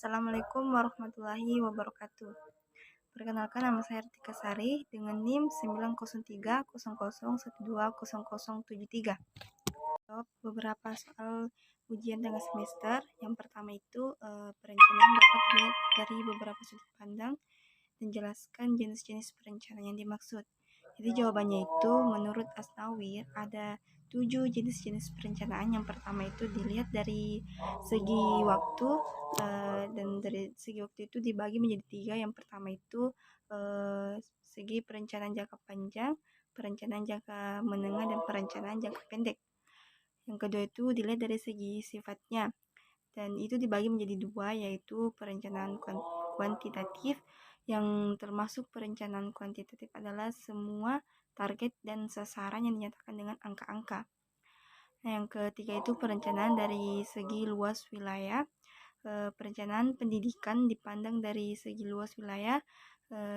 Assalamualaikum warahmatullahi wabarakatuh. Perkenalkan, nama saya Artika Sari dengan NIM 90300120073. Jawab beberapa soal ujian tengah semester. Yang pertama itu perencanaan dapat dilihat dari beberapa sudut pandang dan jelaskan jenis-jenis perencanaan yang dimaksud. Jadi jawabannya itu menurut Asnawi ada 7 jenis-jenis perencanaan. Yang pertama itu dilihat dari segi waktu, dan dari segi waktu itu dibagi menjadi 3. Yang pertama itu segi perencanaan jangka panjang, perencanaan jangka menengah, dan perencanaan jangka pendek. Yang kedua itu dilihat dari segi sifatnya, dan itu dibagi menjadi 2, yaitu perencanaan kuantitatif. Yang termasuk perencanaan kuantitatif adalah semua target dan sasaran yang dinyatakan dengan angka-angka. Nah, yang ketiga itu perencanaan dari segi luas wilayah. Perencanaan pendidikan dipandang dari segi luas wilayah.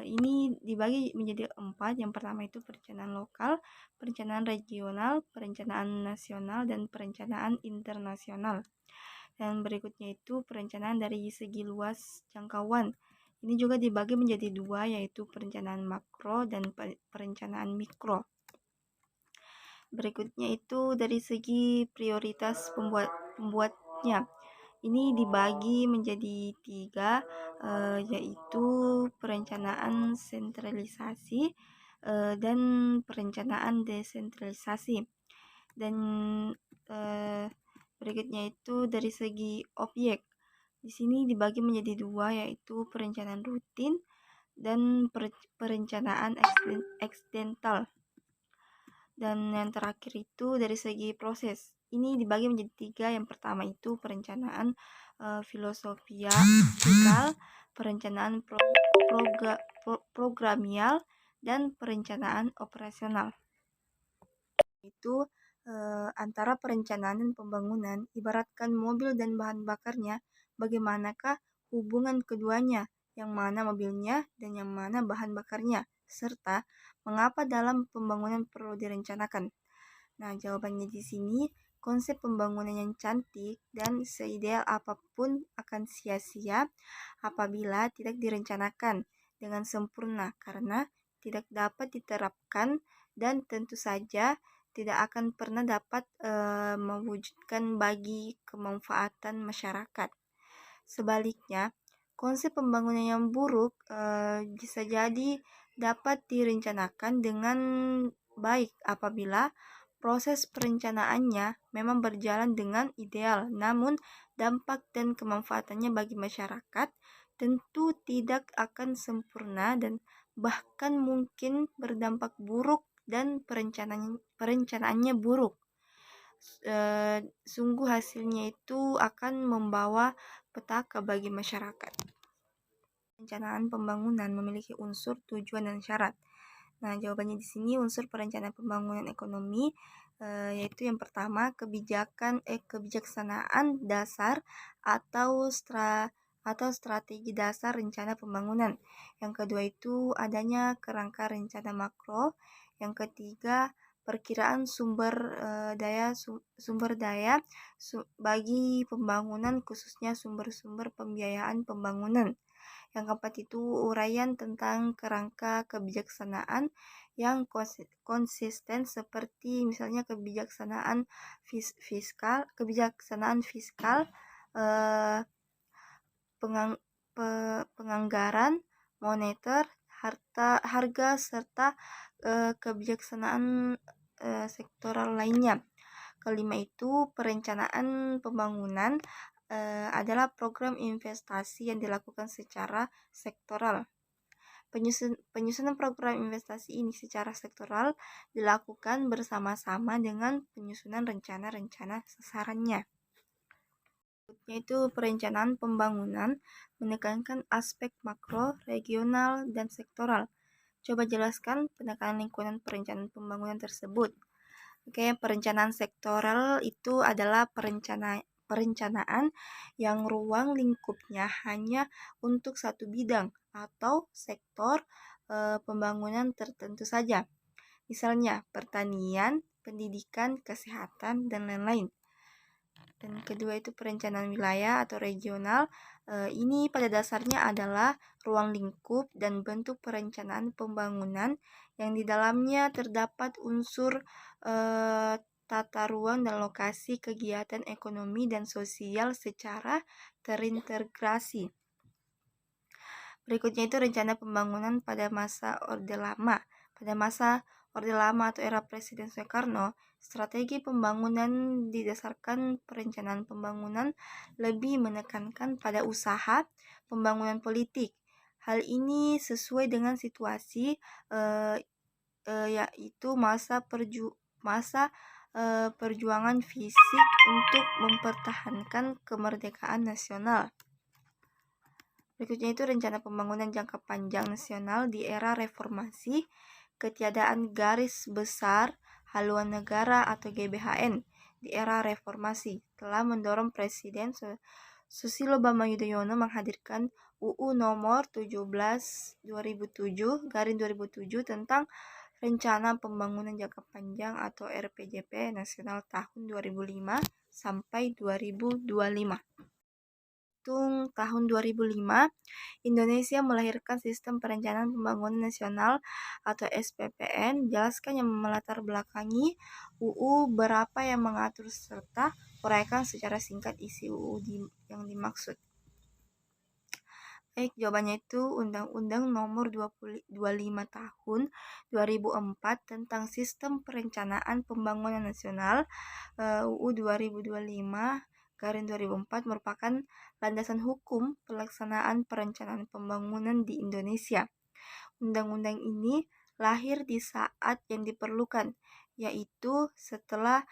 Ini dibagi menjadi 4. Yang pertama itu perencanaan lokal, perencanaan regional, perencanaan nasional, dan perencanaan internasional. Dan berikutnya itu perencanaan dari segi luas jangkauan. Ini juga dibagi menjadi 2, yaitu perencanaan makro dan perencanaan mikro. Berikutnya itu dari segi prioritas pembuatnya. Ini dibagi menjadi 3, yaitu perencanaan sentralisasi dan perencanaan desentralisasi. Dan berikutnya itu dari segi objek. Di sini dibagi menjadi 2, yaitu perencanaan rutin dan perencanaan eksidental. Dan yang terakhir itu dari segi proses. Ini dibagi menjadi 3. Yang pertama itu perencanaan filosofial, perencanaan programial, dan perencanaan operasional. Itu antara perencanaan dan pembangunan, ibaratkan mobil dan bahan bakarnya, bagaimanakah hubungan keduanya, yang mana mobilnya dan yang mana bahan bakarnya, serta mengapa dalam pembangunan perlu direncanakan. Nah, jawabannya di sini, konsep pembangunan yang cantik dan seideal apapun akan sia-sia apabila tidak direncanakan dengan sempurna, karena tidak dapat diterapkan dan tentu saja tidak akan pernah dapat mewujudkan bagi kemanfaatan masyarakat. Sebaliknya, konsep pembangunan yang buruk bisa jadi dapat direncanakan dengan baik apabila proses perencanaannya memang berjalan dengan ideal, namun dampak dan kemanfaatannya bagi masyarakat tentu tidak akan sempurna dan bahkan mungkin berdampak buruk dan perencanaannya buruk. Sungguh hasilnya itu akan membawa petaka bagi masyarakat. Perencanaan pembangunan memiliki unsur, tujuan, dan syarat. Nah, jawabannya di sini unsur perencanaan pembangunan ekonomi, yaitu yang pertama kebijaksanaan dasar atau strategi dasar rencana pembangunan. Yang kedua itu adanya kerangka rencana makro. Yang ketiga perkiraan sumber daya bagi pembangunan, khususnya sumber-sumber pembiayaan pembangunan. Yang keempat itu uraian tentang kerangka kebijaksanaan yang konsisten, seperti misalnya kebijaksanaan fiskal, penganggaran moneter, harga, serta kebijaksanaan sektoral lainnya. Kelima itu perencanaan pembangunan adalah program investasi yang dilakukan secara sektoral. Penyusunan program investasi ini secara sektoral dilakukan bersama-sama dengan penyusunan rencana-rencana sasarannya. Yaitu perencanaan pembangunan menekankan aspek makro, regional, dan sektoral. Coba jelaskan penekanan lingkungan perencanaan pembangunan tersebut. Oke, perencanaan sektoral itu adalah perencanaan yang ruang lingkupnya hanya untuk satu bidang atau sektor pembangunan tertentu saja. Misalnya pertanian, pendidikan, kesehatan, dan lain-lain. Dan kedua itu perencanaan wilayah atau regional. Ini pada dasarnya adalah ruang lingkup dan bentuk perencanaan pembangunan yang di dalamnya terdapat unsur tata ruang dan lokasi kegiatan ekonomi dan sosial secara terintegrasi. Berikutnya itu rencana pembangunan pada masa Orde Lama. Pada masa Orde Lama atau era Presiden Soekarno, strategi pembangunan didasarkan perencanaan pembangunan lebih menekankan pada usaha pembangunan politik. Hal ini sesuai dengan situasi yaitu masa perjuangan fisik untuk mempertahankan kemerdekaan nasional. Berikutnya itu rencana pembangunan jangka panjang nasional di era reformasi, ketiadaan garis besar haluan negara atau GBHN di era reformasi telah mendorong Presiden Susilo Bambang Yudhoyono menghadirkan UU nomor 17/2007 tentang Rencana Pembangunan Jangka Panjang atau RPJP Nasional tahun 2005 sampai 2025. Tahun 2005, Indonesia melahirkan Sistem Perencanaan Pembangunan Nasional atau SPPN. Jelaskan yang melatar belakangi UU berapa yang mengatur serta uraikan secara singkat isi UU yang dimaksud. Baik, jawabannya itu Undang-Undang Nomor 25 Tahun 2004 tentang Sistem Perencanaan Pembangunan Nasional UU 2025/2004 merupakan landasan hukum pelaksanaan perencanaan pembangunan di Indonesia. Undang-undang ini lahir di saat yang diperlukan, yaitu setelah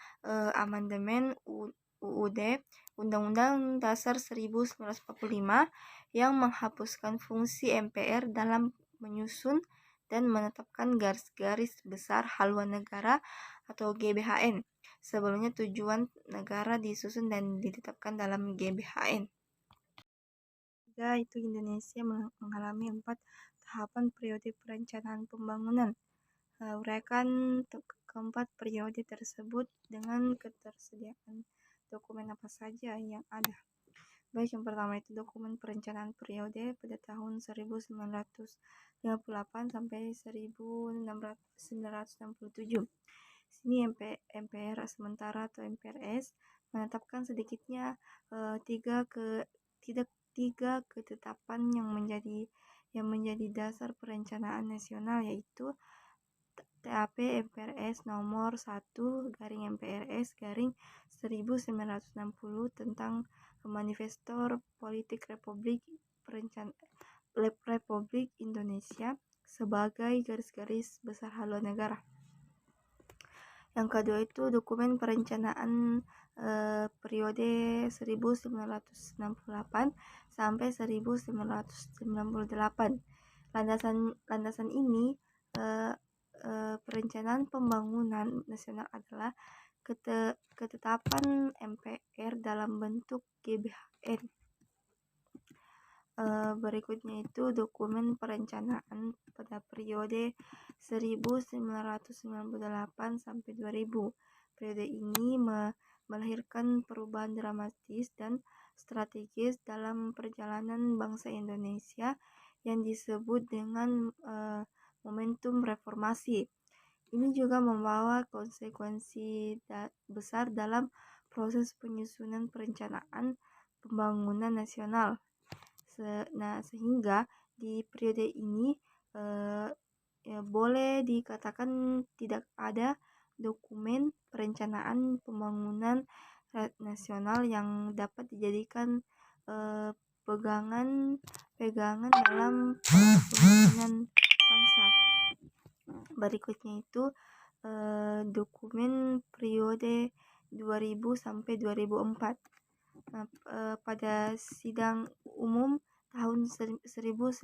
amandemen UUD Undang-Undang Dasar 1945 yang menghapuskan fungsi MPR dalam menyusun dan menetapkan garis-garis besar haluan negara atau GBHN. Sebelumnya tujuan negara disusun dan ditetapkan dalam GBHN. Itu Indonesia mengalami 4 tahapan periode perencanaan pembangunan. Uraikan keempat periode tersebut dengan ketersediaan dokumen apa saja yang ada. Baik, yang pertama itu dokumen perencanaan periode pada tahun 1958 sampai 1967. Sini MPR sementara atau MPRS menetapkan sedikitnya tiga ketetapan yang menjadi dasar perencanaan nasional, yaitu TAP MPRS nomor 1 garing MPRS garing 1960 tentang Manifesto Politik Republik Indonesia sebagai garis-garis besar haluan negara. Yang kedua itu dokumen perencanaan periode 1968 sampai 1998. Landasan ini perencanaan pembangunan nasional adalah ketetapan MPR dalam bentuk GBHN. Berikutnya itu dokumen perencanaan pada periode 1998 sampai 2000. Periode ini melahirkan perubahan dramatis dan strategis dalam perjalanan bangsa Indonesia yang disebut dengan momentum reformasi. Ini juga membawa konsekuensi besar dalam proses penyusunan perencanaan pembangunan nasional. Sehingga di periode ini boleh dikatakan tidak ada dokumen perencanaan pembangunan nasional yang dapat dijadikan pegangan dalam pembangunan bangsa. Berikutnya itu dokumen periode 2000 sampai 2004. Pada sidang umum tahun 1999,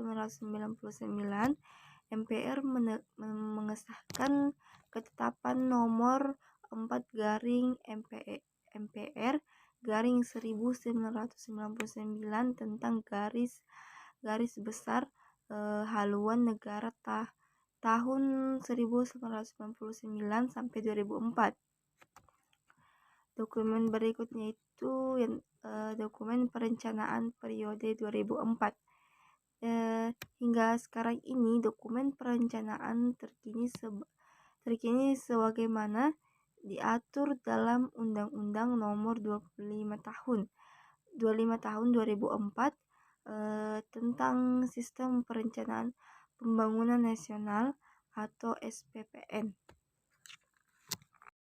MPR mengesahkan ketetapan nomor 4 garing MPR garing 1999 tentang garis besar haluan negara tahun 1999 sampai 2004. Dokumen berikutnya itu yang dokumen perencanaan periode 2004. Hingga sekarang ini dokumen perencanaan terkini sebagaimana diatur dalam Undang-Undang Nomor 25 tahun 2004 tentang Sistem Perencanaan Pembangunan Nasional atau SPPN.